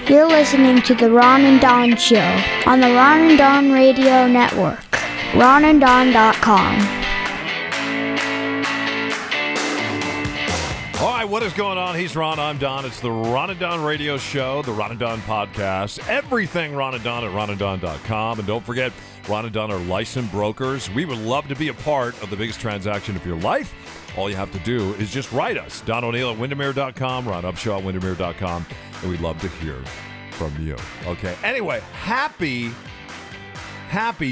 You're listening to The Ron and Don Show on the Ron and Don Radio Network. ronanddon.com. All right, what is going on? He's Ron, I'm Don. It's the Ron and Don Radio Show, the Ron and Don Podcast, everything Ron and Don at ronanddon.com. And don't forget, Ron and Don are licensed brokers. We would love to be a part of the biggest transaction of your life. All you have to do is just write us, Don O'Neill at Windermere.com, Ron Upshaw at Windermere.com, and we'd love to hear from you. Okay, anyway, happy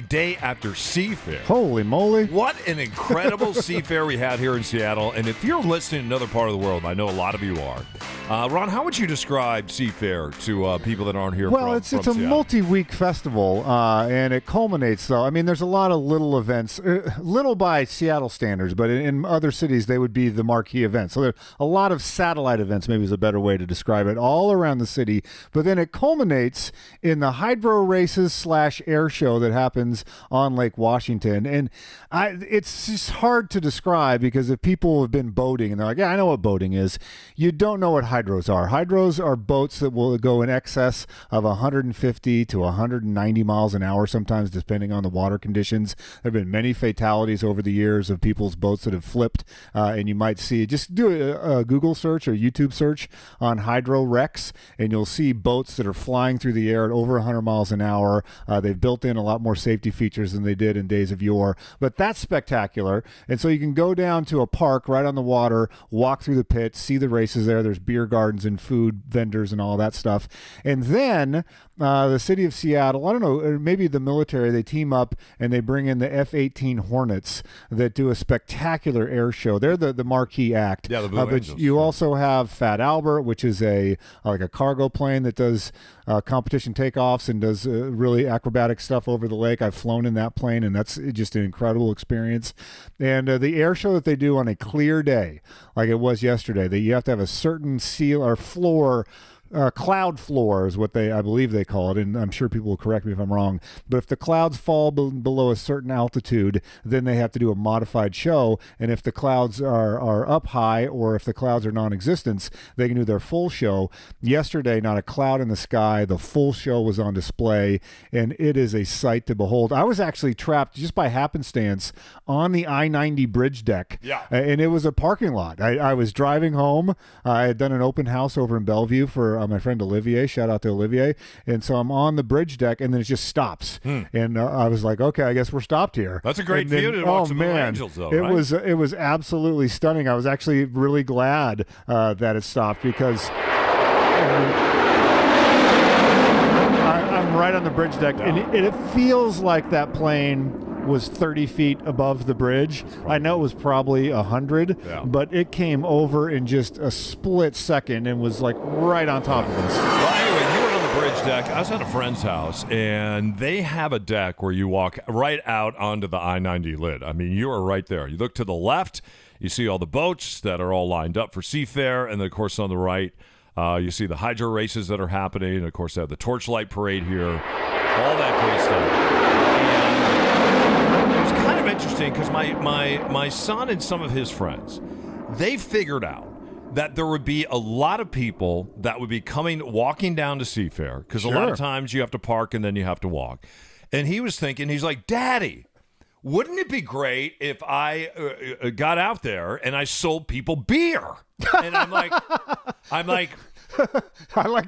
day after Seafair. Holy moly. What an incredible Seafair we had here in Seattle. And if you're listening in another part of the world, I know a lot of you are. Ron, how would you describe Seafair to people that aren't here Well, from it's a Seattle? multi-week festival, and it culminates, though. I mean, there's a lot of little events, little by Seattle standards, but in other cities, they would be the marquee events. So there are a lot of satellite events, maybe is a better way to describe it, all around the city. But then it culminates in the hydro races / air show that happens on Lake Washington. And it's just hard to describe because if people have been boating and they're like, yeah, I know what boating is, you don't know what hydros are. Hydros are boats that will go in excess of 150 to 190 miles an hour, sometimes depending on the water conditions. There have been many fatalities over the years of people's boats that have flipped, and you might see, just do a Google search or YouTube search on hydro wrecks, and you'll see boats that are flying through the air at over 100 miles an hour. They've built in a lot more safety features than they did in days of yore, but that's spectacular. And so you can go down to a park right on the water, walk through the pits, see the races there. There's beer gardens and food vendors and all that stuff. And then the city of Seattle, I don't know, or maybe the military, they team up and they bring in the F-18 Hornets that do a spectacular air show. They're the marquee act. Yeah, the Blue but Angels. you also have Fat Albert, which is like a cargo plane that does competition takeoffs and does really acrobatic stuff over the lake. I've flown in that plane, and that's just an incredible experience. And the air show that they do on a clear day, like it was yesterday, that you have to have a certain seal or floor. Cloud floor is what I believe they call it, and I'm sure people will correct me if I'm wrong, but if the clouds fall below a certain altitude, then they have to do a modified show, and if the clouds are up high or if the clouds are non-existent, they can do their full show. Yesterday, not a cloud in the sky, the full show was on display, and it is a sight to behold. I was actually trapped just by happenstance on the I-90 bridge deck, and it was a parking lot. I was driving home. I had done an open house over in Bellevue for my friend Olivier. Shout out to Olivier. And so I'm on the bridge deck, and then it just stops. And I was like, okay, I guess we're stopped here. That's a great view to watch the Blue Angels, though, it right? was absolutely stunning. I was actually really glad that it stopped because I'm right on the bridge deck, and it feels like that plane was 30 feet above the bridge. I know it was probably 100, but it came over in just a split second and was like right on top of us. Well, anyway, you were on the bridge deck. I was at a friend's house, and they have a deck where you walk right out onto the I-90 lid. I mean, you are right there. You look to the left, you see all the boats that are all lined up for Seafair, and then, of course, on the right, you see the hydro races that are happening, and, of course, they have the torchlight parade here, all that great stuff. Kind of interesting because my son and some of his friends, they figured out that there would be a lot of people that would be walking down to Seafair because a lot of times you have to park and then you have to walk. And he was thinking, he's like, Daddy, wouldn't it be great if I got out there and I sold people beer? And I'm like, I like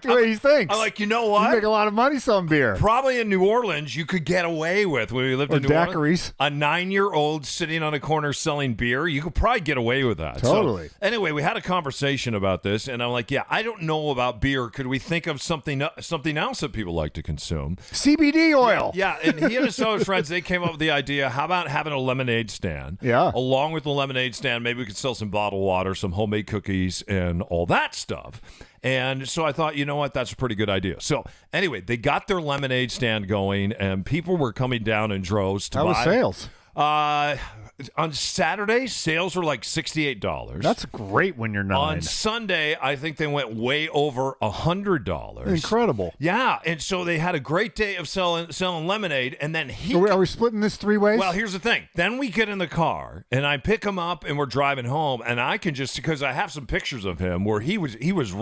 the way he thinks. I'm like, you know what? You make a lot of money selling beer. Probably in New Orleans, you could get away with, when we lived in New Orleans, a 9-year-old sitting on a corner selling beer. You could probably get away with that. Totally. So, anyway, we had a conversation about this, and I'm like, yeah, I don't know about beer. Could we think of something else that people like to consume? CBD oil. Yeah, and he and some of his friends, they came up with the idea, how about having a lemonade stand? Yeah. Along with the lemonade stand, maybe we could sell some bottled water, some homemade cookies, and all that stuff. And so I thought, you know what, that's a pretty good idea. So anyway, they got their lemonade stand going, and people were coming down in droves to buy. How was sales? On Saturday, sales were like $68. That's great when you're 9. On Sunday, I think they went way over $100. Incredible. Yeah, and so they had a great day of selling lemonade, and then Are we splitting this 3 ways? Well, here's the thing. Then we get in the car, and I pick him up, and we're driving home, and I can just, because I have some pictures of him where I was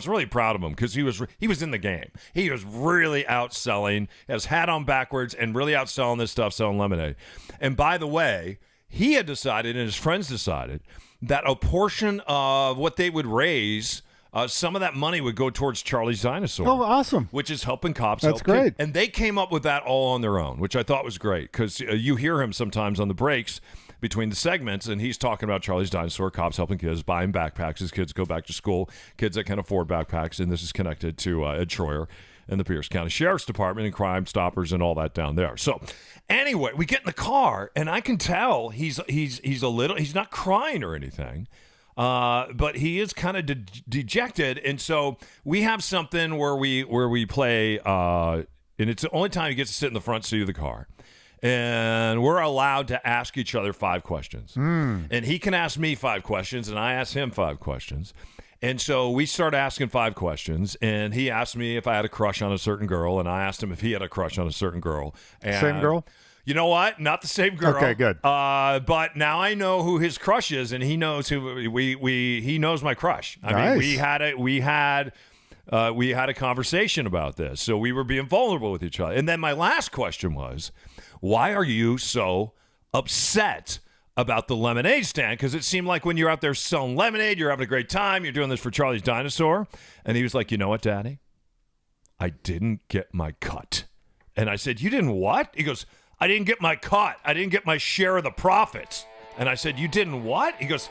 really proud of him because he was in the game. He was really outselling, has hat on backwards, and really outselling this stuff, selling lemonade. And by the way, he had decided, and his friends decided, that a portion of what they would raise, some of that money would go towards Charlie's Dinosaur. Oh, awesome. Which is helping cops. That's great. And they came up with that all on their own, which I thought was great because you hear him sometimes on the breaks between the segments, and he's talking about Charlie's Dinosaur, cops helping kids, buying backpacks as kids go back to school, kids that can afford backpacks, and this is connected to Ed Troyer and the Pierce County Sheriff's Department and Crime Stoppers and all that down there. So anyway, we get in the car, and I can tell he's not crying or anything, but he is kind of dejected. And so we have something where we play, and it's the only time he gets to sit in the front seat of the car. And we're allowed to ask each other 5 questions. And he can ask me 5 questions, and I ask him 5 questions. And so we start asking 5 questions, and he asked me if I had a crush on a certain girl, and I asked him if he had a crush on a certain girl. And same girl? You know what? Not the same girl. Okay, good. But now I know who his crush is, and he knows who he knows my crush. I mean, we had a conversation about this, so we were being vulnerable with each other. And then my last question was, why are you so upset about the lemonade stand? Because it seemed like when you're out there selling lemonade, you're having a great time. You're doing this for Charlie's Dinosaur. And he was like, you know what, Daddy? I didn't get my cut. And I said, you didn't what? He goes, I didn't get my cut. I didn't get my share of the profits. And I said, you didn't what? He goes,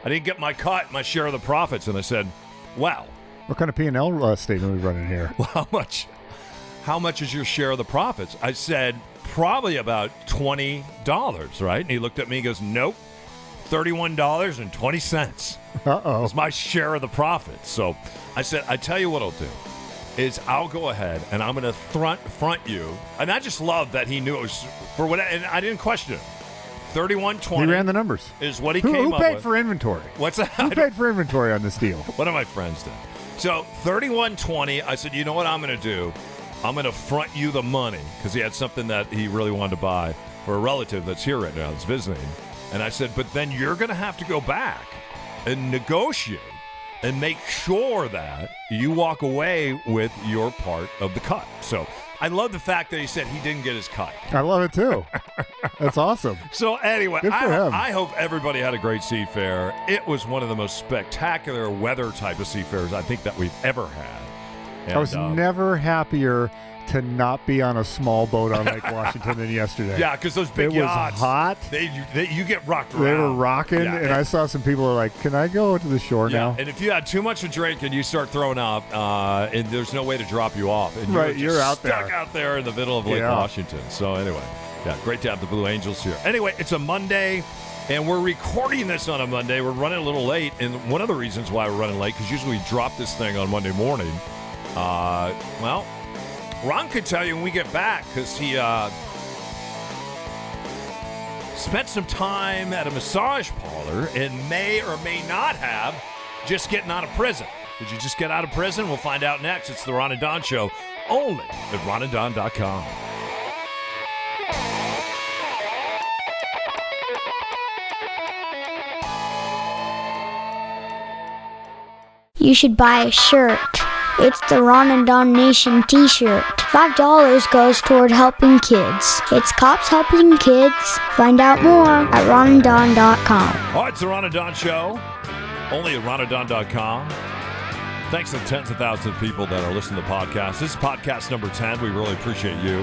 I didn't get my cut, my share of the profits. And I said, wow. What kind of P&L statement are we running here? Well, how much is your share of the profits? I said, probably about $20, right? And he looked at me and goes, nope, $31.20. Uh-oh. It's my share of the profits. So I said, I tell you what I'll do is I'll go ahead and I'm going to front you. And I just love that he knew it was for what, and I didn't question it. $31.20. He ran the numbers. Is what he came who up paid with. For inventory? What's that? Who paid for inventory on this deal? One of my friends did. So $31.20. I said, you know what I'm going to do? I'm going to front you the money because he had something that he really wanted to buy for a relative that's here right now that's visiting. And I said, but then you're going to have to go back and negotiate and make sure that you walk away with your part of the cut. So I love the fact that he said he didn't get his cut. I love it too. That's awesome. So anyway, Good for him. I hope everybody had a great Seafair. It was one of the most spectacular weather type of Seafairs I think that we've ever had. And, I was never happier to not be on a small boat on Lake Washington than yesterday. Yeah, because those big yachts. It was hot. You get rocked around. They were rocking, and I saw some people are like, can I go to the shore now? And if you had too much to drink and you start throwing up, and there's no way to drop you off. And you're out stuck out there in the middle of Lake Washington. So anyway, great to have the Blue Angels here. Anyway, it's a Monday, and we're recording this on a Monday. We're running a little late, and one of the reasons why we're running late, because usually we drop this thing on Monday morning. Well, Ron could tell you when we get back because he spent some time at a massage parlor and may or may not have just getting out of prison. Did you just get out of prison? We'll find out next. It's the Ron and Don Show, only at ronanddon.com. You should buy a shirt. It's the Ron and Don Nation t-shirt. $5 goes toward helping kids. It's cops helping kids. Find out more at ronanddon.com. All right, it's the Ron and Don Show, only at ronanddon.com. Thanks to tens of thousands of people that are listening to the podcast. This is podcast number 10. We really appreciate you.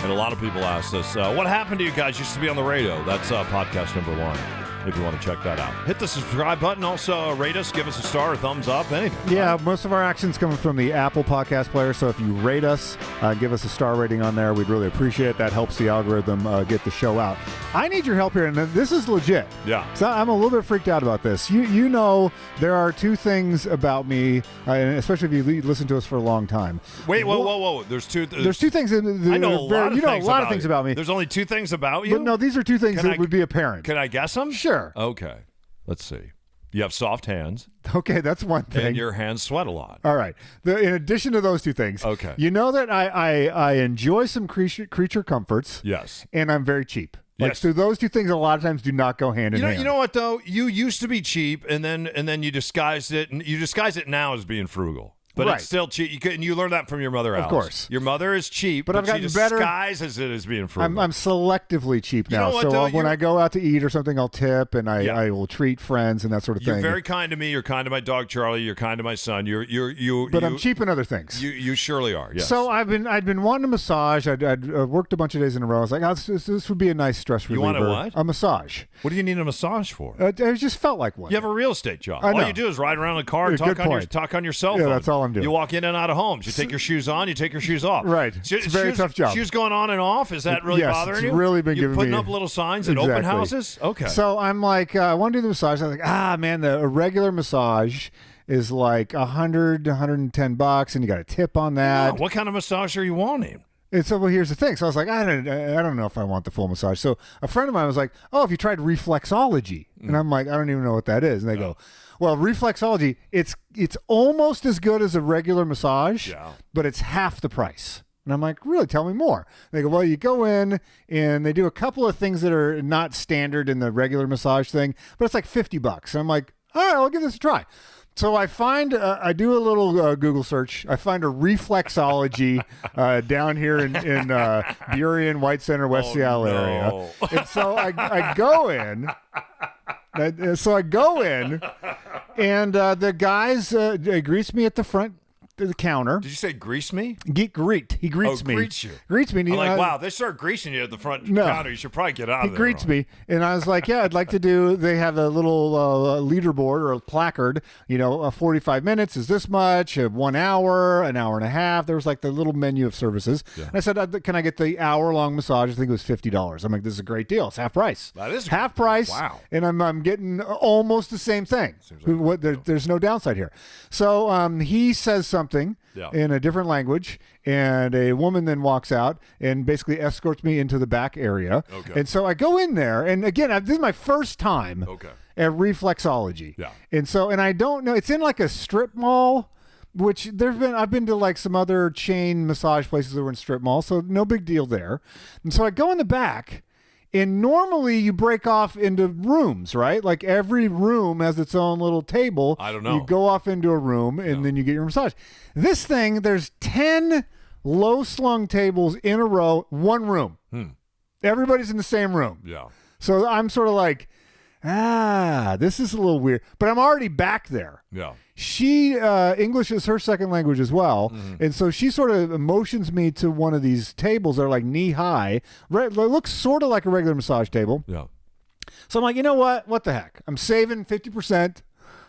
And a lot of people asked us, what happened to you guys? Used to be on the radio. That's podcast number 1. if you want to check that out. Hit the subscribe button. Also, rate us, give us a star, a thumbs up, anything. Yeah, most of our action's coming from the Apple Podcast Player, so if you rate us, give us a star rating on there, we'd really appreciate it. That helps the algorithm get the show out. I need your help here, and this is legit. Yeah. So I'm a little bit freaked out about this. You know there are two things about me, and especially if you listen to us for a long time. Wait, whoa. There's two things. I know a lot of things about me. There's only two things about you? But no, these are two things that would be apparent. Can I guess them? Sure. Okay. Let's see. You have soft hands. Okay, that's one thing. And your hands sweat a lot. All right. In addition to those two things, okay, you know that I enjoy some creature comforts. Yes. And I'm very cheap. Yes. So those two things a lot of times do not go hand in hand. You know what though? You used to be cheap, and then you disguised it, and you disguise it now as being frugal. But right. It's still cheap. You learned that from your mother, Alice. Of course. Your mother is cheap, but I've gotten she better. Disguises it as being frugal. I'm selectively cheap now. You know what, so when I go out to eat or something, I'll tip, and I will treat friends and that sort of thing. You're very kind to me. You're kind to my dog Charlie. You're kind to my son. But I'm cheap in other things. You surely are. Yes. So I'd been wanting a massage. I'd worked a bunch of days in a row. I was like, this would be a nice stress reliever. You want a what? A massage. What do you need a massage for? I just felt like one. You have a real estate job. I know. All you do is ride around in a car and talk on your cell phone. Yeah, that's all I'm doing. You walk in and out of homes. You take your shoes on. You take your shoes off. Right. It's a very tough job. Shoes going on and off. Is that really bothering you? It's really been giving me. You're putting up little signs at open houses? Okay. So I'm like, I want to do the massage. I'm like, man, a regular massage is like $100 to $110, and you got a tip on that. What kind of massage are you wanting? And so, well, here's the thing. So I was like, I don't know if I want the full massage. So a friend of mine was like, oh, have you tried reflexology? And I'm like, I don't even know what that is. And they go, well, reflexology, it's almost as good as a regular massage, but it's half the price. And I'm like, really? Tell me more. And they go, well, you go in and they do a couple of things that are not standard in the regular massage thing, but it's like $50. And I'm like, all right, I'll give this a try. So I find, I do a little Google search. I find a reflexology down here in Burien, White Center, West Seattle area. And so I go in. And the guys grease me at the front of the counter. Did you say grease me? He greets me. Greets you. Greets me. I'm like, wow, they start greasing you at the front counter. You should probably get out of there. He greets me. And I was like, yeah, I'd like to do, they have a little leaderboard or a placard, 45 minutes is this much, 1 hour, an hour and a half. There was like the little menu of services. Yeah. And I said, can I get the hour-long massage? I think it was $50. I'm like, this is a great deal. It's half price. That is half price. Wow. And I'm getting almost the same thing. There's no downside here. So he says something in a different language, and a woman then walks out and basically escorts me into the back area. Okay. And so I go in there, and again, this is my first time at reflexology. Yeah. And I don't know, it's in like a strip mall, which I've been to like some other chain massage places that were in strip malls, so no big deal there. And so I go in the back. And normally you break off into rooms, right? Like every room has its own little table. I don't know. You go off into a room and then you get your massage. This thing, there's 10 low-slung tables in a row, one room. Everybody's in the same room. Yeah. So I'm sort of like, this is a little weird. But I'm already back there. Yeah. She, English is her second language as well. Mm-hmm. And so she sort of motions me to one of these tables that are like knee high. It looks sort of like a regular massage table. Yeah. So I'm like, you know what? What the heck? I'm saving 50%.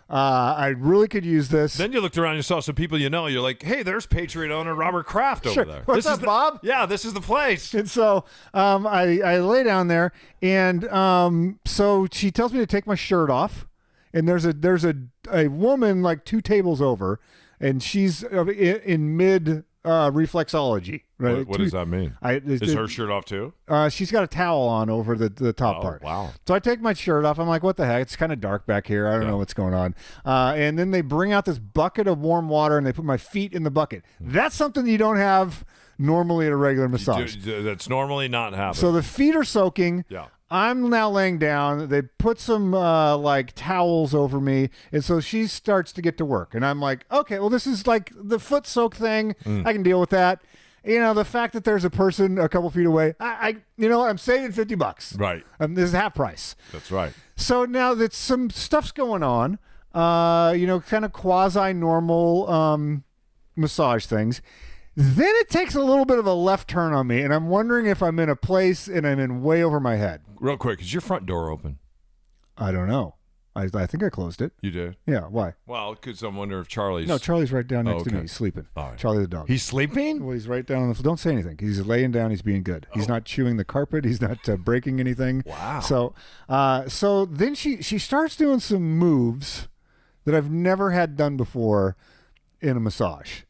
I really could use this. Then you looked around, you saw some people you know. You're like, hey, there's Patriot owner Robert Kraft over there. What's up, Bob? Yeah, this is the place. And so I lay down there, and so she tells me to take my shirt off. And there's a woman like 2 tables over, and she's in mid reflexology. Right? What does that mean? Is her shirt off too? She's got a towel on over the top part. Wow. So I take my shirt off. I'm like, what the heck? It's kind of dark back here. I don't know what's going on. And then they bring out this bucket of warm water, and they put my feet in the bucket. That's something you don't have normally at a regular massage. That's normally not happening. So the feet are soaking. Yeah. I'm now laying down. They put some like towels over me, and so she starts to get to work. And I'm like, okay, well, this is like the foot soak thing. I can deal with that. The fact that there's a person a couple feet away, I'm saving $50. Right. This is half price. That's right. So now that some stuff's going on, kind of quasi-normal massage things. Then it takes a little bit of a left turn on me, and I'm wondering if I'm in a place and I'm in way over my head. Real quick, is your front door open? I don't know. I think I closed it. You did? Yeah. Why? Well, because I'm wondering if Charlie's... No, Charlie's right down next to me. okay. He's sleeping. All right. Charlie the dog. He's sleeping? Well, he's right down on the floor. Don't say anything. He's laying down. He's being good. He's not chewing the carpet. He's not breaking anything. Wow. So then she starts doing some moves that I've never had done before in a massage.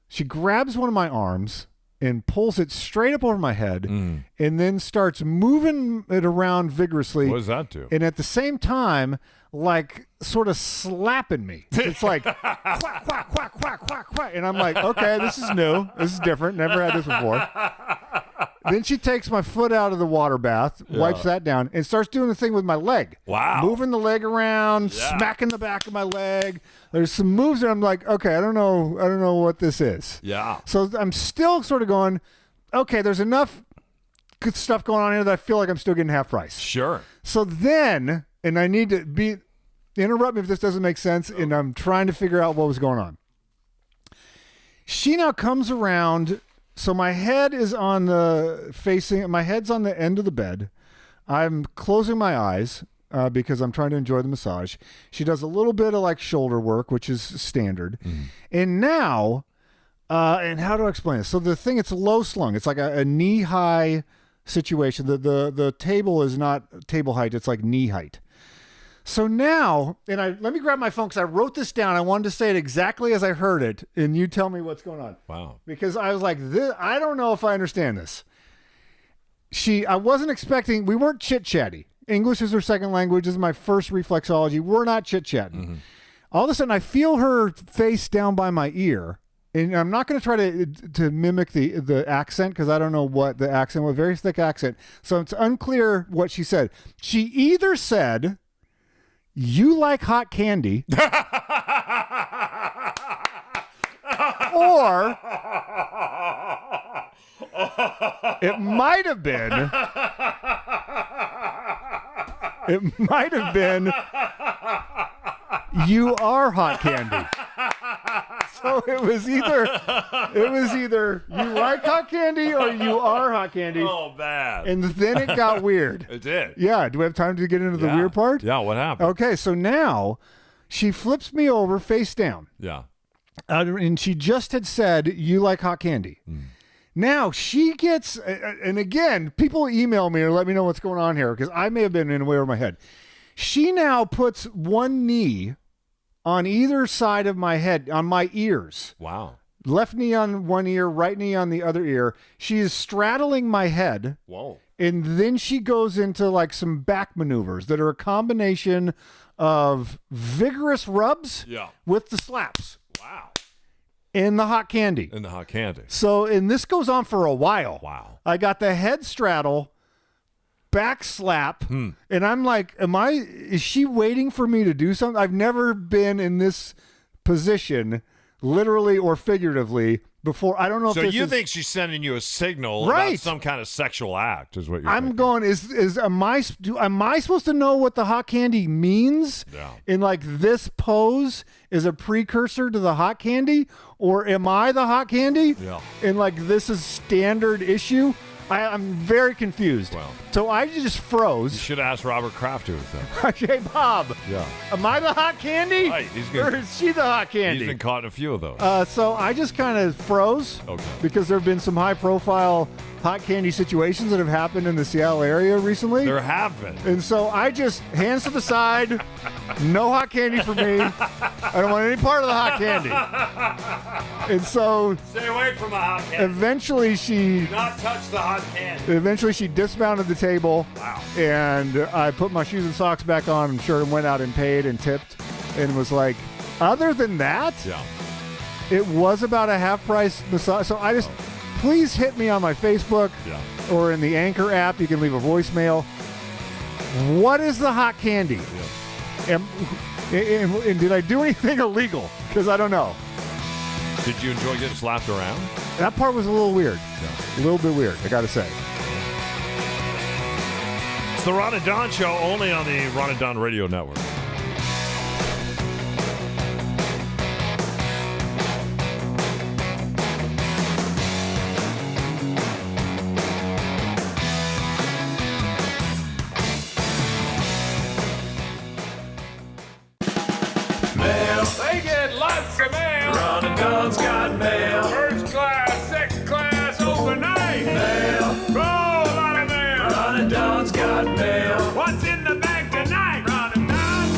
She grabs one of my arms and pulls it straight up over my head and then starts moving it around vigorously. What does that do? And at the same time, like sort of slapping me. It's like quack, quack, quack, quack, quack, quack. And I'm like, okay, this is new. This is different. Never had this before. Then she takes my foot out of the water bath, wipes that down, and starts doing the thing with my leg. Wow. Moving the leg around, smacking the back of my leg. There's some moves that I'm like, okay, I don't know what this is. Yeah. So I'm still sort of going, okay, there's enough good stuff going on here that I feel like I'm still getting half price. Sure. So then, and I need to interrupt me if this doesn't make sense, and I'm trying to figure out what was going on. She now comes around, so my head is my head's on the end of the bed. I'm closing my eyes because I'm trying to enjoy the massage. She does a little bit of like shoulder work, which is standard. And now, and how do I explain this? So the thing, it's low slung. It's like a knee high situation. The table is not table height. It's like knee height. So now, and let me grab my phone because I wrote this down. I wanted to say it exactly as I heard it, and you tell me what's going on. Wow. Because I was like, I don't know if I understand this. I wasn't expecting, we weren't chit-chatty. English is her second language. This is my first reflexology. We're not chit-chatting. All of a sudden, I feel her face down by my ear, and I'm not going to try to mimic the accent because I don't know what the accent was. Very thick accent. So it's unclear what she said. She either said... "You like hot candy," or it might have been, "You are hot candy." So it was either you like hot candy or you are hot candy. Oh, bad. And then it got weird. It did. Yeah. Do we have time to get into the weird part? Yeah, what happened? Okay, so now she flips me over face down. Yeah. And she just had said, "You like hot candy." Now she gets, and again, people email me or let me know what's going on here because I may have been in way over my head. She now puts one knee on either side of my head, on my ears. Wow. Left knee on one ear, right knee on the other ear. She is straddling my head. Whoa. And then she goes into like some back maneuvers that are a combination of vigorous rubs with the slaps. Wow. And the hot candy. And the hot candy. So, and this goes on for a while. Wow. I got the head straddle, back slap, and I'm like, is she waiting for me to do something? I've never been in this position, literally or figuratively, before. I don't know if So this you is, think she's sending you a signal Right. about some kind of sexual act is what you're I'm thinking. going, am I supposed to know what the hot candy means? Yeah. In like this pose is a precursor to the hot candy? Or am I the hot candy? Yeah. And like this is standard issue? I'm very confused. Well. So I just You froze. should ask Robert Kraft to that. Hey, Bob. Yeah. Am I the hot candy? Right, he's Or good. is she the hot candy? He's been caught in a few of those. So I just kind of froze Okay. because there have been some high-profile hot candy situations that have happened in the Seattle area recently. There have been. And so I just, hands to the side, no hot candy for me. I don't want any part of the hot candy. And so Stay away from the hot candy. eventually she Not touch the hot candy. dismounted the table. Wow. And I put my shoes and socks back on and sure went out and paid and tipped and was like, other than that, Yeah. it was about a half price massage. So I just, please hit me on my Facebook Yeah. or in the Anchor app. You can leave a voicemail. What is the hot candy? And did I do anything illegal? Because I don't know. Did you enjoy getting slapped around? That part was a little weird. Yeah. A little bit weird, I got to say. It's the Ron and Don Show, only on the Ron and Don Radio Network. Don's got mail. First class, second class, overnight. Mail. Oh, a lot of mail. Ron and Don's got mail. What's in the bag tonight, Ron and Don?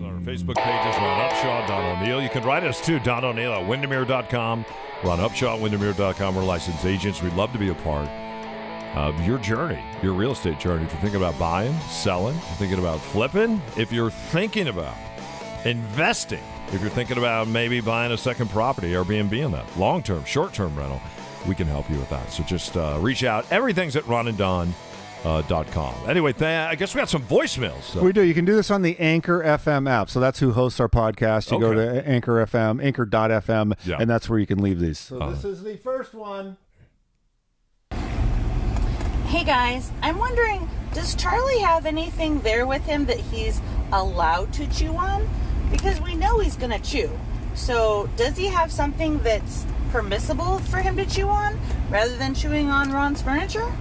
Our Facebook pages, Ron Upshaw, Don O'Neill. You can write us too, Don O'Neill at Windermere.com. Ron Upshaw at Windermere.com. We're licensed agents. We'd love to be a part of your journey, your real estate journey. If you're thinking about buying, selling, if you're thinking about flipping, if you're thinking about investing, if you're thinking about maybe buying a second property, Airbnb in that, long-term, short-term rental, we can help you with that. So just reach out. Everything's at ronanddon.com. Anyway, I guess we got some voicemails. So. We do. You can do this on the Anchor FM app. So that's who hosts our podcast. You go to Anchor FM, anchor.fm, and that's where you can leave these. So this is the first one. Hey guys, I'm wondering, does Charlie have anything there with him that he's allowed to chew on? Because we know he's going to chew. So does he have something that's permissible for him to chew on rather than chewing on Ron's furniture?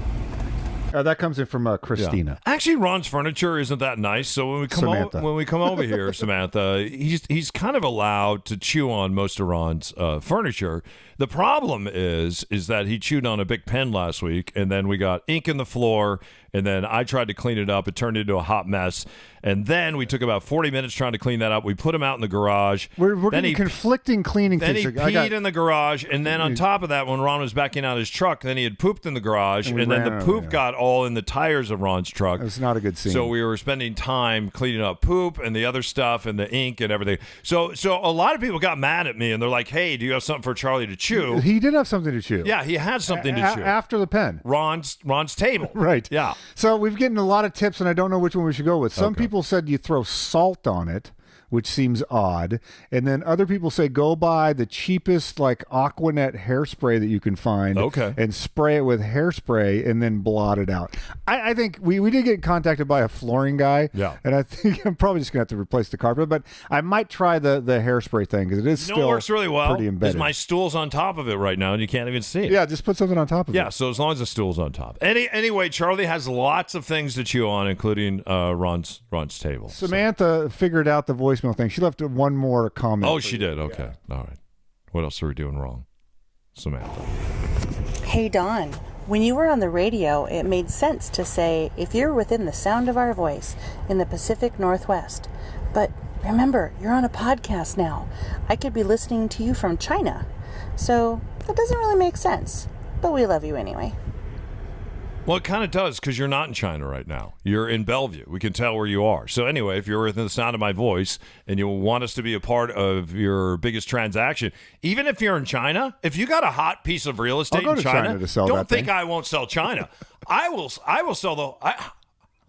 That comes in from Christina. Yeah. Actually, Ron's furniture isn't that nice. So when we come over here, Samantha, he's kind of allowed to chew on most of Ron's furniture. The problem is that he chewed on a big pen last week, and then we got ink in the floor, and then I tried to clean it up. It turned into a hot mess. And then we took about 40 minutes trying to clean that up. We put him out in the garage. We're getting conflicting cleaning then things. Then he peed in the garage. And then on top of that, when Ron was backing out his truck, then he had pooped in the garage. And then the poop got all in the tires of Ron's truck. It's not a good scene. So we were spending time cleaning up poop and the other stuff and the ink and everything. So a lot of people got mad at me. And they're like, hey, do you have something for Charlie to chew? He did have something to chew. Yeah, he had something to chew. After the pen. Ron's table. Right. Yeah. So we've gotten a lot of tips, and I don't know which one we should go with. Some people said you throw salt on it, which seems odd. And then other people say go buy the cheapest like Aquanet hairspray that you can find and spray it with hairspray and then blot it out. I think we did get contacted by a flooring guy. Yeah. And I think I'm probably just going to have to replace the carpet, but I might try the hairspray thing because it is still it works really well pretty embedded. Because my stool's on top of it right now and you can't even see it. Yeah, just put something on top of it. Yeah, so as long as the stool's on top. Anyway, Charlie has lots of things to chew on, including Ron's table. Samantha figured out the voicemail thing. She left one more comment. Oh, she did. Okay. Yeah. All right. What else are we doing wrong? Samantha. Hey Don, when you were on the radio, it made sense to say, if you're within the sound of our voice in the Pacific Northwest. But remember, you're on a podcast now. I could be listening to you from China. So that doesn't really make sense. But we love you anyway. Well, it kind of does because you're not in China right now. You're in Bellevue. We can tell where you are. So anyway, if you're within the sound of my voice and you want us to be a part of your biggest transaction, even if you're in China, if you got a hot piece of real estate I'll go in to China to sell don't that think thing. I won't sell China. I will sell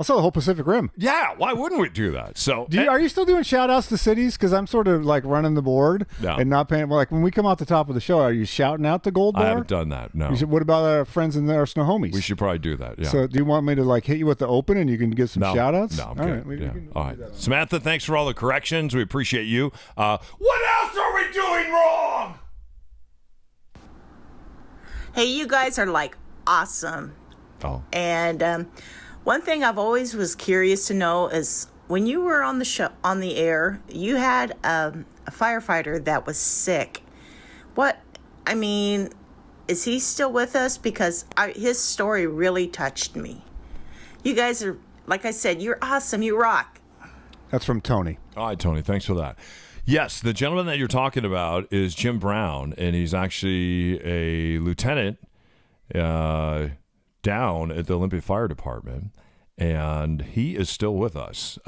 I'll sell the whole Pacific Rim. Yeah, why wouldn't we do that? So, are you still doing shout outs to cities? Because I'm sort of like running the board and not paying. Like when we come out the top of the show, are you shouting out the Gold Bar? I haven't done that. No. What about our friends and our Snohomies? We should probably do that. Yeah. So do you want me to like hit you with the open and you can get some shout outs? No, I'm good. All right. Samantha, thanks for all the corrections. We appreciate you. What else are we doing wrong? Hey, you guys are like awesome. Oh. And one thing I've always was curious to know is when you were on the show, on the air, you had a firefighter that was sick. Is he still with us? Because his story really touched me. You guys are, like I said, you're awesome. You rock. That's from Tony. All right, Tony. Thanks for that. Yes, the gentleman that you're talking about is Jim Brown, and he's actually a lieutenant down at the Olympia Fire Department, and he is still with us.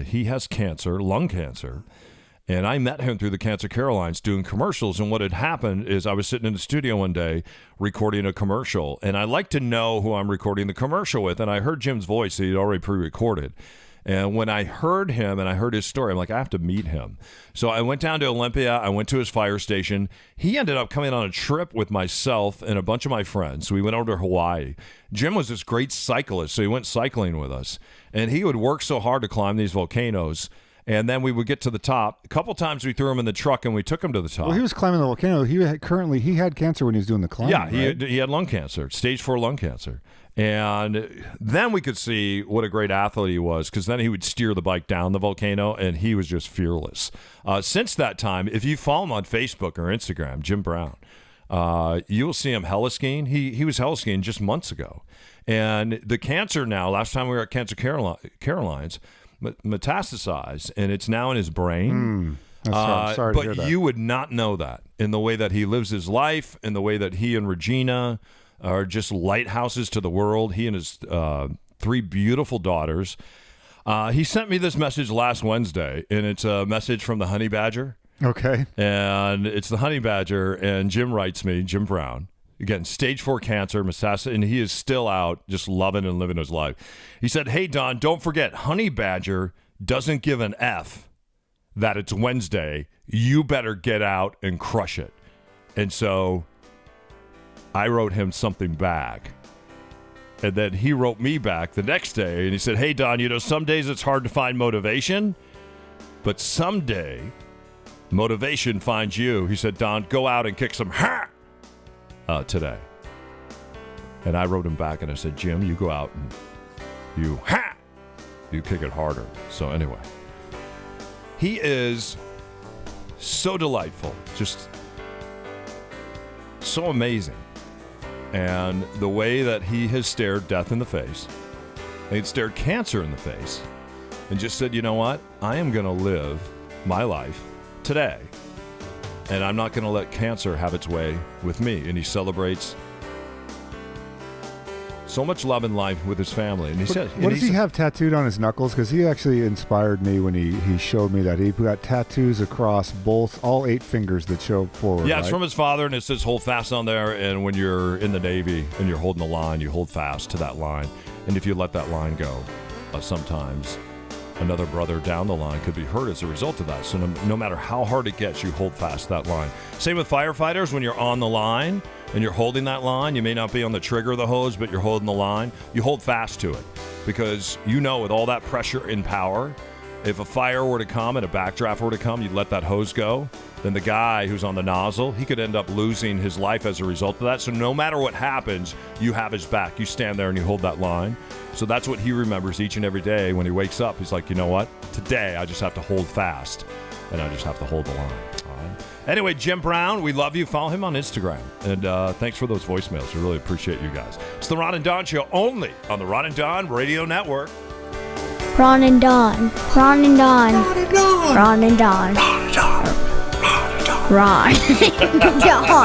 He has cancer, lung cancer, and I met him through the Cancer Care Alliance doing commercials, and what had happened is I was sitting in the studio one day recording a commercial, and I like to know who I'm recording the commercial with, and I heard Jim's voice that he'd already pre-recorded. And when I heard him and I heard his story, I'm like, I have to meet him. So I went down to Olympia. I went to his fire station. He ended up coming on a trip with myself and a bunch of my friends. So we went over to Hawaii. Jim was this great cyclist, so he went cycling with us. And he would work so hard to climb these volcanoes. And then we would get to the top. A couple times we threw him in the truck and we took him to the top. Well, he was climbing the volcano. He had cancer when he was doing the climb. Yeah, right? he had lung cancer, stage 4 lung cancer. And then we could see what a great athlete he was, because then he would steer the bike down the volcano, and he was just fearless. Since that time, if you follow him on Facebook or Instagram, Jim Brown, you'll see him heliskiing. He was heliskiing just months ago. And the cancer now, last time we were at Cancer Carolines, metastasized, and it's now in his brain. Sorry to hear but that. you would not know that in the way that he lives his life, in the way that he and Regina are just lighthouses to the world. He and his 3 beautiful daughters. He sent me this message last Wednesday, and it's a message from the honey badger. Okay. And it's the honey badger, and Jim writes me, Jim Brown, again, stage 4 cancer, metastasis, and he is still out just loving and living his life. He said, "Hey, Don, don't forget, honey badger doesn't give an F that it's Wednesday. You better get out and crush it." And so I wrote him something back. And then he wrote me back the next day, and he said, "Hey, Don, some days it's hard to find motivation, but someday motivation finds you." He said, "Don, go out and kick some today." And I wrote him back, and I said, "Jim, you go out and you kick it harder." So anyway, he is so delightful, just so amazing. And the way that he has stared death in the face, and he'd stared cancer in the face, and just said, "You know what? I am going to live my life today, and I'm not going to let cancer have its way with me." And he celebrates so much love in life with his family. And he said, What does he have tattooed on his knuckles? Because he actually inspired me when he showed me that. He got tattoos across all 8 fingers that show forward. Yeah, it's right? from his father, and it says hold fast on there. And when you're in the Navy and you're holding the line, you hold fast to that line. And if you let that line go, sometimes another brother down the line could be hurt as a result of that. So no matter how hard it gets, you hold fast to that line. Same with firefighters. When you're on the line and you're holding that line, you may not be on the trigger of the hose, but you're holding the line. You hold fast to it, because with all that pressure and power, if a fire were to come and a backdraft were to come, you'd let that hose go. Then the guy who's on the nozzle, he could end up losing his life as a result of that. So no matter what happens, you have his back. You stand there and you hold that line. So that's what he remembers each and every day when he wakes up. He's like, "You know what? Today I just have to hold fast, and I just have to hold the line." All right. Anyway, Jim Brown, we love you. Follow him on Instagram. And thanks for those voicemails. We really appreciate you guys. It's the Ron and Don Show, only on the Ron and Don Radio Network. Ron and Don. Ron and Don. Ron and Don. Ron and Don.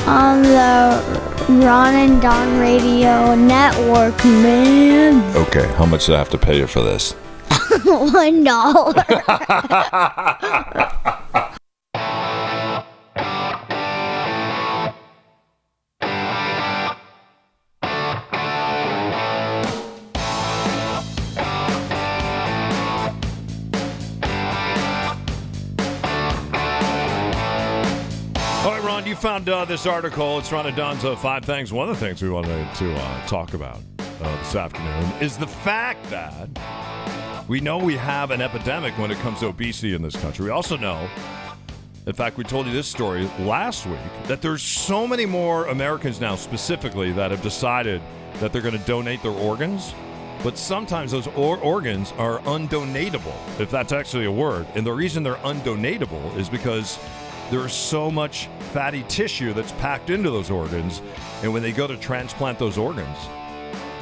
On the Ron and Don Radio Network, man. Okay, how much do I have to pay you for this? $1. All right, Ron, you found this article. It's Ron and Don's 5 things. One of the things we wanted to talk about this afternoon is the fact that we know we have an epidemic when it comes to obesity in this country. We also know, in fact, we told you this story last week, that there's so many more Americans now specifically that have decided that they're going to donate their organs. But sometimes those organs are undonatable, if that's actually a word. And the reason they're undonatable is because there's so much fatty tissue that's packed into those organs. And when they go to transplant those organs,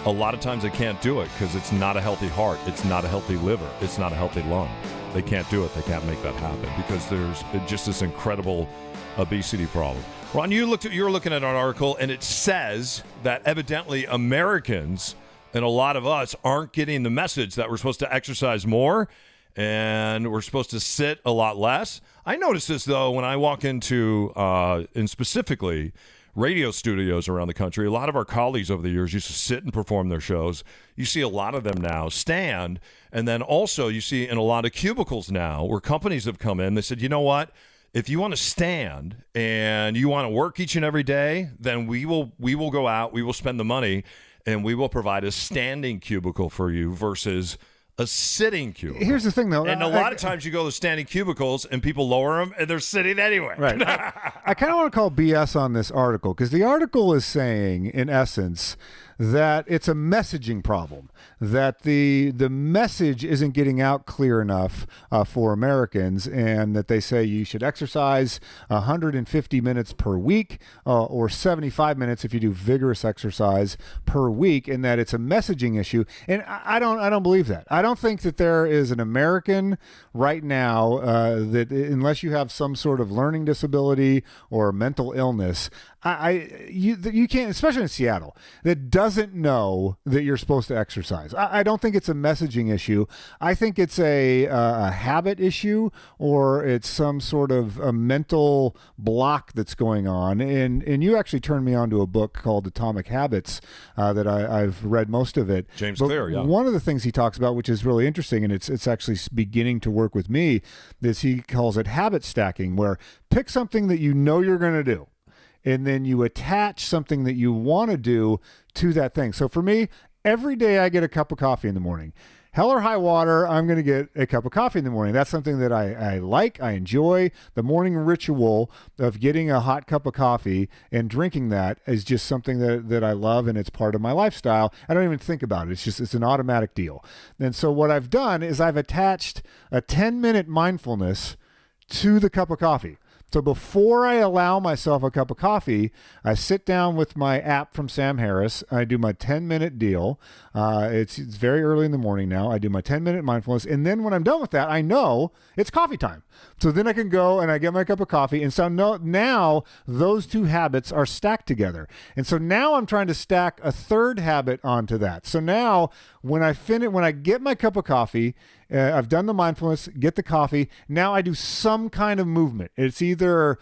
a lot of times they can't do it because it's not a healthy heart. It's not a healthy liver. It's not a healthy lung. They can't do it. They can't make that happen because there's just this incredible obesity problem. Ron, you're looking at an article, and it says that evidently Americans and a lot of us aren't getting the message that we're supposed to exercise more and we're supposed to sit a lot less. I notice this, though, when I walk into, and specifically, radio studios around the country. A lot of our colleagues over the years used to sit and perform their shows. You see a lot of them now stand. And then also you see in a lot of cubicles now where companies have come in, they said, you know what? If you want to stand and you want to work each and every day, then we will go out, we will spend the money, and we will provide a standing cubicle for you versus a sitting cubicle. Here's the thing, though. And a lot of times you go to standing cubicles and people lower them and they're sitting anyway. Right. I kind of want to call BS on this article because the article is saying, in essence, that it's a messaging problem, that the message isn't getting out clear enough for Americans, and that they say you should exercise 150 minutes per week or 75 minutes if you do vigorous exercise per week, and that it's a messaging issue. And I don't believe that. I don't think that there is an American right now that, unless you have some sort of learning disability or mental illness, you can't, especially in Seattle, that doesn't know that you're supposed to exercise. I don't think it's a messaging issue. I think it's a habit issue, or it's some sort of a mental block that's going on. And you actually turned me on to a book called Atomic Habits that I've read most of it. James But Clear, yeah. One of the things he talks about, which is really interesting, and it's actually beginning to work with me, is he calls it habit stacking, where pick something that you know you're going to do, and then you attach something that you want to do to that thing. So for me, every day I get a cup of coffee in the morning. Hell or high water, I'm going to get a cup of coffee in the morning. That's something that I like, I enjoy. The morning ritual of getting a hot cup of coffee and drinking that is just something that I love, and it's part of my lifestyle. I don't even think about it. It's an automatic deal. And so what I've done is I've attached a 10-minute mindfulness to the cup of coffee. So before I allow myself a cup of coffee, I sit down with my app from Sam Harris. I do my 10-minute deal. It's very early in the morning now. I do my 10-minute mindfulness. And then when I'm done with that, I know it's coffee time. So then I can go and I get my cup of coffee. And so now those two habits are stacked together. And so now I'm trying to stack a third habit onto that. So now when I get my cup of coffee, I've done the mindfulness, get the coffee. Now I do some kind of movement. It's either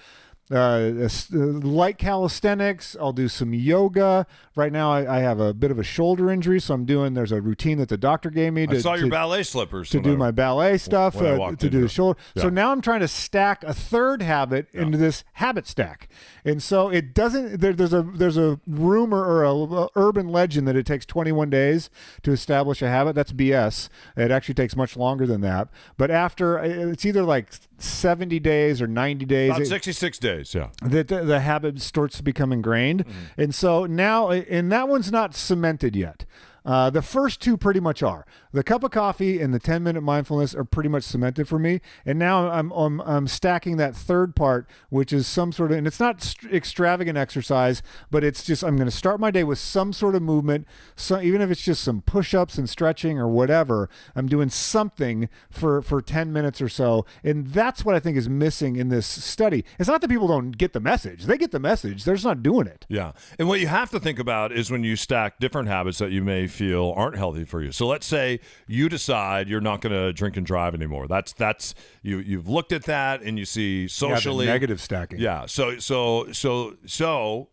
light calisthenics. I'll do some yoga. Right now I have a bit of a shoulder injury, so there's a routine that the doctor gave me. I saw your ballet slippers. To do my ballet stuff, to do the shoulder. Yeah. So now I'm trying to stack a third habit into this habit stack. And so it doesn't, there's a rumor or a urban legend that it takes 21 days to establish a habit. That's BS. It actually takes much longer than that. But after, it's either like 70 days or 90 days. About 66 days, yeah. That the habit starts to become ingrained. Mm-hmm. And so now, and that one's not cemented yet. The first two pretty much are. The cup of coffee and the 10-minute mindfulness are pretty much cemented for me. And now I'm stacking that third part, which is some sort of, and it's not extravagant exercise, but it's just, I'm going to start my day with some sort of movement. So even if it's just some push-ups and stretching or whatever, I'm doing something for 10 minutes or so. And that's what I think is missing in this study. It's not that people don't get the message. They get the message. They're just not doing it. Yeah. And what you have to think about is when you stack different habits that you may feel aren't healthy for you. So let's say you decide you're not going to drink and drive anymore. That's you've looked at that and you see socially negative stacking. Yeah. So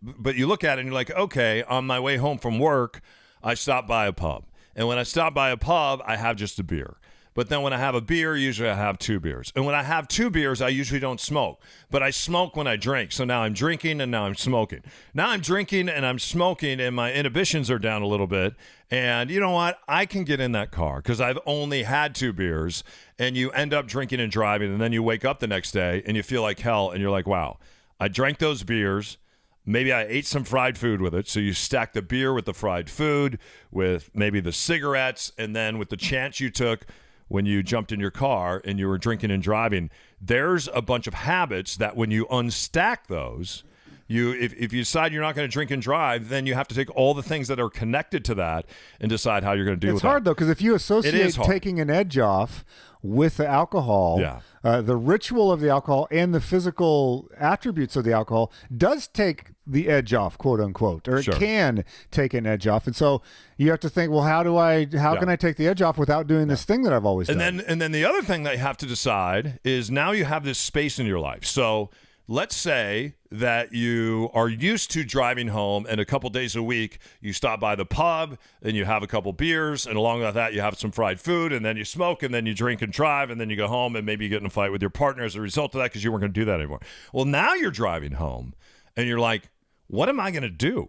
but you look at it and you're like, okay, on my way home from work, I stop by a pub. And when I stop by a pub, I have just a beer. But then when I have a beer, usually I have 2 beers. And when I have 2 beers, I usually don't smoke. But I smoke when I drink. So now I'm drinking and now I'm smoking. Now I'm drinking and I'm smoking and my inhibitions are down a little bit. And you know what? I can get in that car because I've only had 2 beers. And you end up drinking and driving. And then you wake up the next day and you feel like hell. And you're like, wow, I drank those beers. Maybe I ate some fried food with it. So you stack the beer with the fried food, with maybe the cigarettes, and then with the chance you took when you jumped in your car and you were drinking and driving. There's a bunch of habits that when you unstack those, if you decide you're not going to drink and drive, then you have to take all the things that are connected to that and decide how you're going to deal with it. It's hard, though, because if you associate taking an edge off with the alcohol, the ritual of the alcohol and the physical attributes of the alcohol does take the edge off, quote unquote, or it can take an edge off. And so you have to think, well, how can I take the edge off without doing this thing that I've always done? And then the other thing that you have to decide is now you have this space in your life. So let's say that you are used to driving home and a couple days a week you stop by the pub and you have a couple beers, and along with that you have some fried food, and then you smoke, and then you drink and drive, and then you go home and maybe you get in a fight with your partner as a result of that because you weren't going to do that anymore. Well, now you're driving home and you're like, what am I going to do?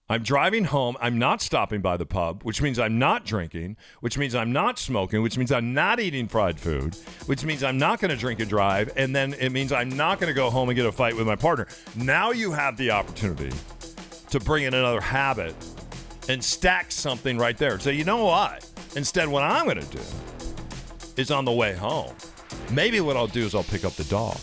I'm driving home. I'm not stopping by the pub, which means I'm not drinking, which means I'm not smoking, which means I'm not eating fried food, which means I'm not going to drink and drive, and then it means I'm not going to go home and get a fight with my partner. Now you have the opportunity to bring in another habit and stack something right there. So you know what? Instead, what I'm going to do is on the way home, maybe what I'll do is I'll pick up the dog.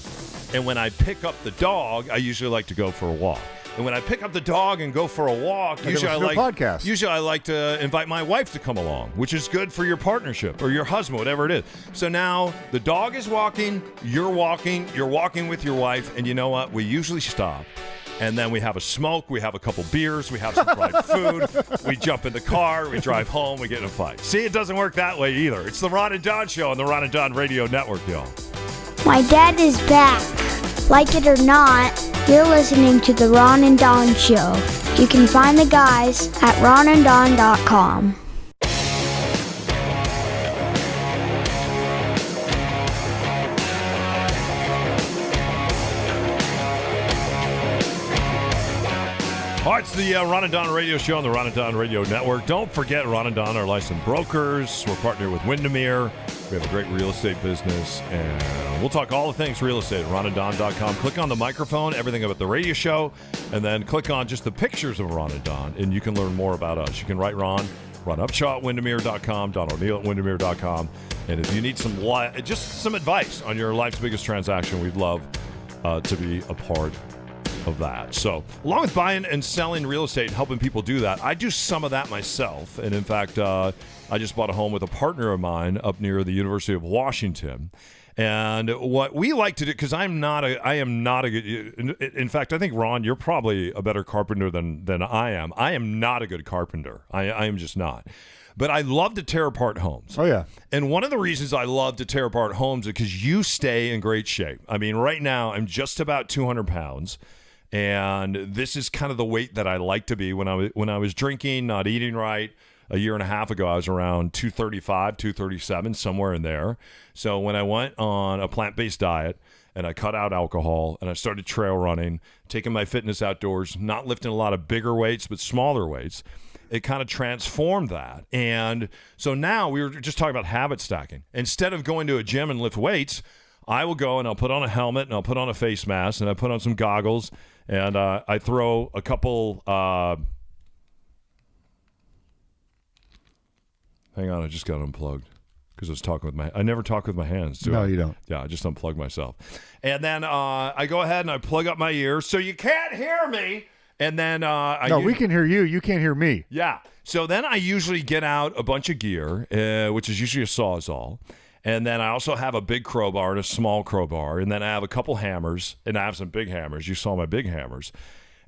And when I pick up the dog, I usually like to go for a walk. And when I pick up the dog and go for a walk, usually I like to invite my wife to come along, which is good for your partnership or your husband, whatever it is. So now the dog is walking, you're walking with your wife, and you know what? We usually stop. And then we have a smoke, we have a couple beers, we have some fried food, we jump in the car, we drive home, we get in a fight. See, it doesn't work that way either. It's the Ron and Don Show on the Ron and Don Radio Network, y'all. My dad is back. Like it or not, you're listening to the Ron and Don Show. You can find the guys at ronanddon.com. All right, it's the Ron and Don Radio Show on the Ron and Don Radio Network. Don't forget, Ron and Don are licensed brokers. We're partnered with Windermere. We have a great real estate business, and we'll talk all the things real estate at ronanddon.com. Click on the microphone, everything about the radio show, and then click on just the pictures of Ron and Don, and you can learn more about us. You can write Ron Upshaw at windermere.com, Don O'Neill at windermere.com, and if you need just some advice on your life's biggest transaction, we'd love to be a part of that. So along with buying and selling real estate, helping people do that, I do some of that myself. And in fact, I just bought a home with a partner of mine up near the University of Washington. And what we like to do, because I am not a good, in fact, I think, Ron, you're probably a better carpenter than I am. I am not a good carpenter. I am just not. But I love to tear apart homes. Oh, yeah. And one of the reasons I love to tear apart homes is because you stay in great shape. I mean, right now, I'm just about 200 pounds. And this is kind of the weight that I like to be. When I was drinking, not eating right, a year and a half ago, I was around 235, 237, somewhere in there. So when I went on a plant-based diet and I cut out alcohol and I started trail running, taking my fitness outdoors, not lifting a lot of bigger weights, but smaller weights, it kind of transformed that. And so now we were just talking about habit stacking. Instead of going to a gym and lift weights, I will go and I'll put on a helmet and I'll put on a face mask and I put on some goggles and I throw a couple. Hang on, I just got unplugged because I was talking with my. I never talk with my hands. No, you don't. Yeah, I just unplug myself, and then I go ahead and I plug up my ears so you can't hear me. And then we can hear you. You can't hear me. Yeah. So then I usually get out a bunch of gear, which is usually a Sawzall. And then I also have a big crowbar and a small crowbar. And then I have a couple hammers, and I have some big hammers. You saw my big hammers.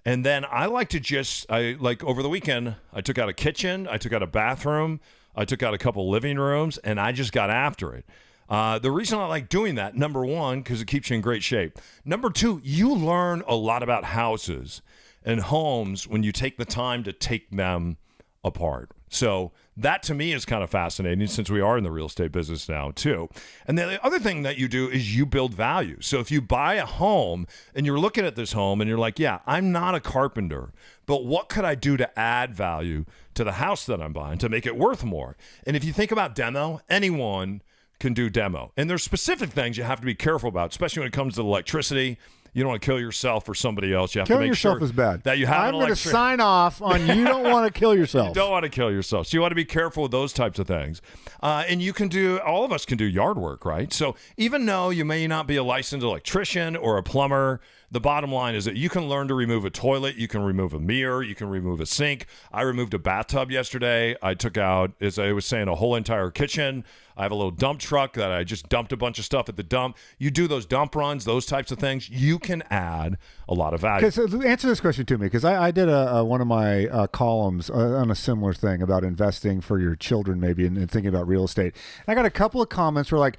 And then I like to over the weekend, I took out a kitchen, I took out a bathroom, I took out a couple living rooms, and I just got after it. The reason I like doing that, number one, because it keeps you in great shape. Number two, you learn a lot about houses and homes when you take the time to take them apart. So that to me is kind of fascinating since we are in the real estate business now too. And then the other thing that you do is you build value. So if you buy a home and you're looking at this home and you're like, yeah, I'm not a carpenter, but what could I do to add value to the house that I'm buying to make it worth more? And if you think about demo, anyone can do demo. And there's specific things you have to be careful about, especially when it comes to electricity. You don't want to kill yourself or somebody else. You have to make sure yourself is bad. That you have I'm going to sign off on you don't want to kill yourself. You don't want to kill yourself. So you want to be careful with those types of things. And you can all of us can do yard work, right? So even though you may not be a licensed electrician or a plumber, the bottom line is that you can learn to remove a toilet, you can remove a mirror, you can remove a sink. I removed a bathtub yesterday. I took out, as I was saying, a whole entire kitchen. I have a little dump truck that I just dumped a bunch of stuff at the dump. You do those dump runs, those types of things, you can add a lot of value. Answer this question to me, because I did one of my columns on a similar thing about investing for your children maybe and thinking about real estate. I got a couple of comments where like,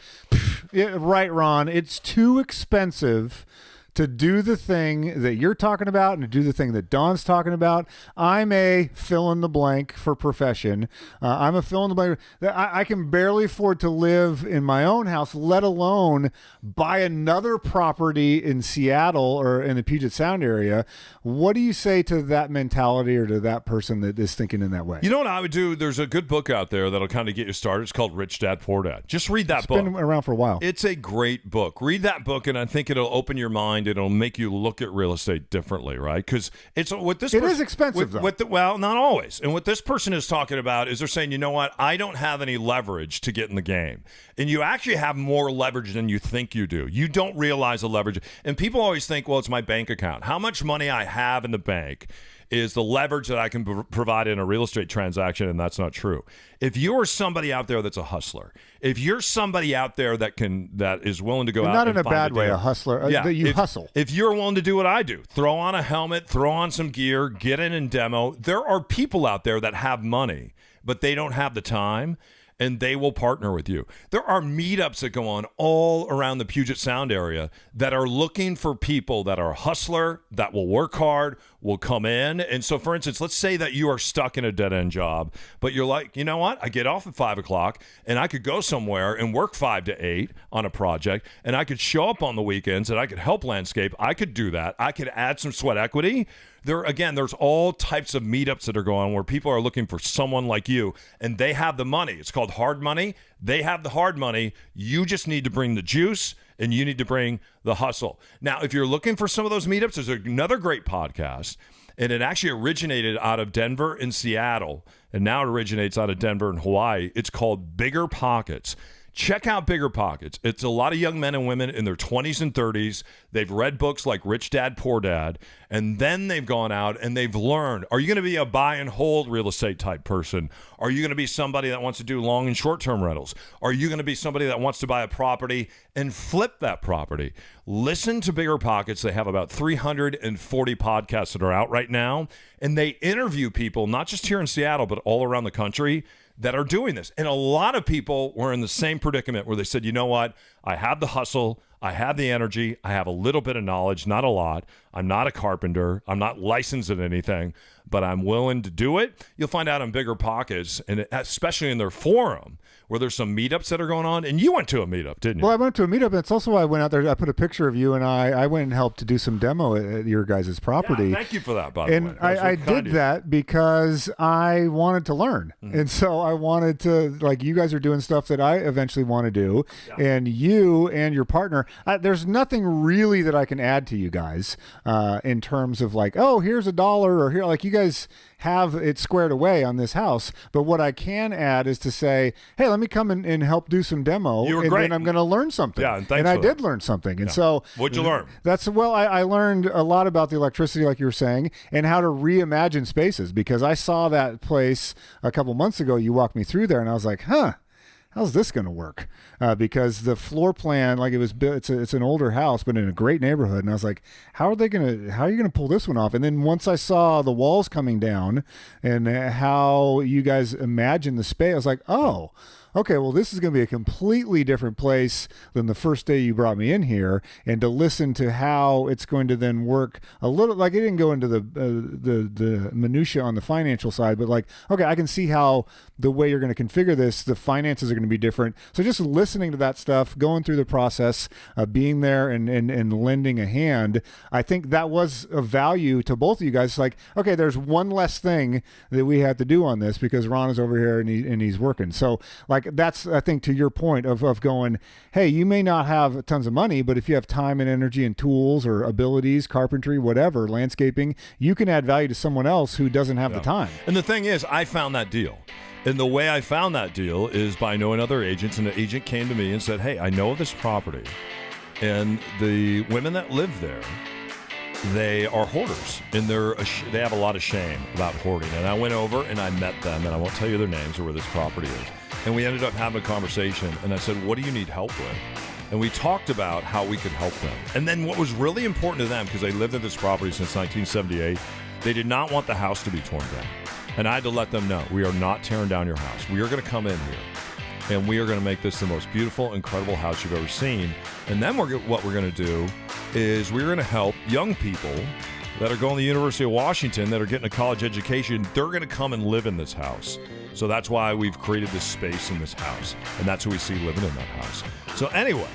yeah, right, Ron, it's too expensive to do the thing that you're talking about and to do the thing that Don's talking about. I'm a fill in the blank for profession. I'm a fill in the blank. I can barely afford to live in my own house, let alone buy another property in Seattle or in the Puget Sound area. What do you say to that mentality or to that person that is thinking in that way? You know what I would do? There's a good book out there that'll kind of get you started. It's called Rich Dad, Poor Dad. Just read that book. It's been around for a while. It's a great book. Read that book, and I think it'll open your mind. It'll make you look at real estate differently, right? Because it's what this. It is expensive, though. Well, not always. And what this person is talking about is they're saying, you know what? I don't have any leverage to get in the game, and you actually have more leverage than you think you do. You don't realize the leverage, and people always think, well, it's my bank account. How much money I have in the bank is the leverage that I can provide in a real estate transaction, and that's not true. If you're somebody out there that's a hustler, if you're somebody out there that is willing to go out, not in and a find bad way, deal, a hustler. You hustle. If you're willing to do what I do, throw on a helmet, throw on some gear, get in and demo. There are people out there that have money, but they don't have the time, and they will partner with you. There are meetups that go on all around the Puget Sound area that are looking for people that are a hustler, that will work hard, will come in. And so, for instance, let's say that you are stuck in a dead-end job, but you're like, you know what? I get off at 5 o'clock, and I could go somewhere and work 5 to 8 on a project, and I could show up on the weekends, and I could help landscape. I could do that. I could add some sweat equity. There's all types of meetups that are going on where people are looking for someone like you, and they have the money. It's called hard money. They have the hard money. You just need to bring the juice, and you need to bring the hustle. Now, if you're looking for some of those meetups, there's another great podcast, and it actually originated out of Denver and Seattle, and now it originates out of Denver and Hawaii. It's called Bigger Pockets. Check out Bigger Pockets. It's a lot of young men and women in their 20s and 30s. They've read books like Rich Dad, Poor Dad, and then they've gone out and they've learned. Are you going to be a buy and hold real estate type person? Are you going to be somebody that wants to do long and short-term rentals? Are you going to be somebody that wants to buy a property and flip that property? Listen to Bigger Pockets. They have about 340 podcasts that are out right now, and they interview people, not just here in Seattle, but all around the country, that are doing this. And a lot of people were in the same predicament where they said, you know what? I have the hustle. I have the energy. I have a little bit of knowledge, not a lot. I'm not a carpenter. I'm not licensed at anything, but I'm willing to do it. You'll find out on Bigger Pockets, and especially in their forum, where there's some meetups that are going on. And you went to a meetup, didn't you? Well, I went to a meetup, and it's also why I went out there. I put a picture of you, and I went and helped to do some demo at your guys' property. Yeah, thank you for that, by the way. And I did that because I wanted to learn. Mm-hmm. And so I wanted to, like, you guys are doing stuff that I eventually want to do. Yeah. And you and your partner, there's nothing really that I can add to you guys in terms of like, oh, here's $1 or here, like you guys have it squared away on this house. But what I can add is to say, hey, let me come and help do some demo. You were and great. then I'm going to learn something. Yeah, and thanks and I for did that. learn something. And yeah. so what'd you learn? I learned a lot about the electricity, like you were saying, and how to reimagine spaces, because I saw that place a couple months ago. You walked me through there, and I was like, how's this going to work? Because the floor plan, like it's an older house, but in a great neighborhood. And I was like, how are you going to pull this one off? And then once I saw the walls coming down and how you guys imagine the space, I was like, oh, okay, well, this is going to be a completely different place than the first day you brought me in here. And to listen to how it's going to then work a little, like it didn't go into the minutia on the financial side, but like, okay, I can see how the way you're going to configure this, the finances are going to be different. So just listening to that stuff, going through the process, being there and lending a hand, I think that was of value to both of you guys. It's like, okay, there's one less thing that we have to do on this because Ron is over here and he's working. So like, that's, I think, to your point of going, hey, you may not have tons of money, but if you have time and energy and tools or abilities, carpentry, whatever, landscaping, you can add value to someone else who doesn't have the time. And the thing is, I found that deal. And the way I found that deal is by knowing other agents. And the agent came to me and said, hey, I know this property. And the women that live there, they are hoarders, and they have a lot of shame about hoarding. And I went over and I met them, and I won't tell you their names or where this property is. And we ended up having a conversation, and I said, what do you need help with? And we talked about how we could help them. And then what was really important to them, because they lived in this property since 1978, they did not want the house to be torn down. And I had to let them know, we are not tearing down your house. We are going to come in here, and we are going to make this the most beautiful, incredible house you've ever seen. And then what we're going to do is we're going to help young people that are going to the University of Washington that are getting a college education. They're going to come and live in this house. So that's why we've created this space in this house. And that's who we see living in that house. So anyway,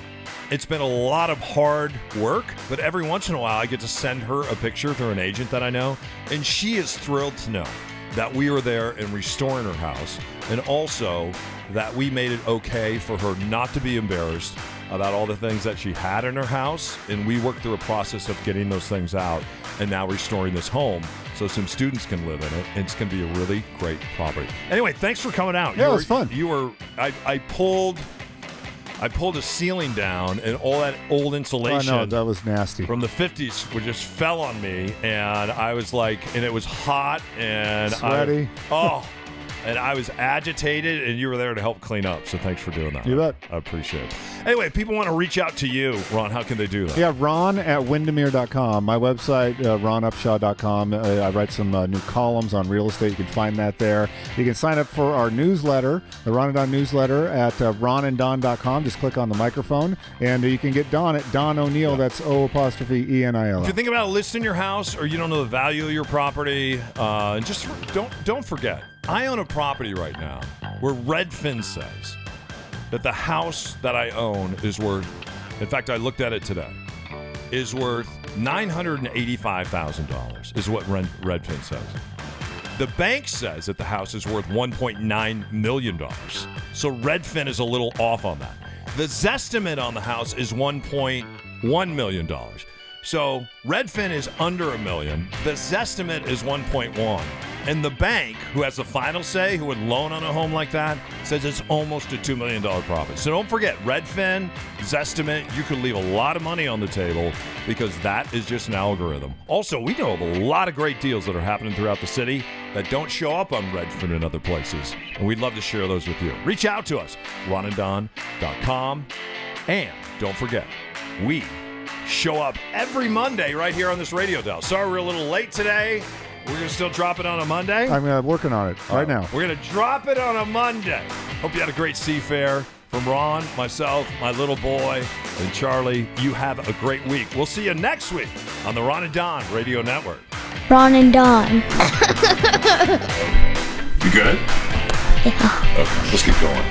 it's been a lot of hard work, but every once in a while I get to send her a picture through an agent that I know. And she is thrilled to know that we were there and restoring her house. And also that we made it okay for her not to be embarrassed about all the things that she had in her house. And we worked through a process of getting those things out and now restoring this home so some students can live in it. And it's going to be a really great property. Anyway, thanks for coming out. Yeah, it was fun. I pulled a ceiling down and all that old insulation. Oh, no, that was nasty. From the 50s just fell on me. And I was like, and it was hot and sweaty. And I was agitated, and you were there to help clean up. So thanks for doing that. You bet. I appreciate it. Anyway, people want to reach out to you, Ron. How can they do that? Yeah, Ron at Windermere.com. My website, ronupshaw.com. I write some new columns on real estate. You can find that there. You can sign up for our newsletter, the Ron and Don newsletter, at ronanddon.com. Just click on the microphone, and you can get Don at Don O'Neill. That's O''ENIL. If you're thinking about listing your house or you don't know the value of your property, just don't forget. I own a property right now where Redfin says that the house that I own is worth, in fact, I looked at it today, is worth $985,000 is what Redfin says. The bank says that the house is worth $1.9 million. So Redfin is a little off on that. The Zestimate on the house is $1.1 million. So Redfin is under $1 million. The Zestimate is 1.1. And the bank, who has the final say, who would loan on a home like that, says it's almost a $2 million profit. So don't forget, Redfin, Zestimate, you could leave a lot of money on the table because that is just an algorithm. Also, we know of a lot of great deals that are happening throughout the city that don't show up on Redfin and other places. And we'd love to share those with you. Reach out to us, ronanddon.com. And don't forget, we show up every Monday right here on this radio dial. Sorry we're a little late today. We're going to still drop it on a Monday. I'm working on it right now. We're going to drop it on a Monday. Hope you had a great Seafair. From Ron, myself, my little boy, and Charlie, you have a great week. We'll see you next week on the Ron and Don Radio Network. Ron and Don. You good? Yeah. Okay, let's keep going.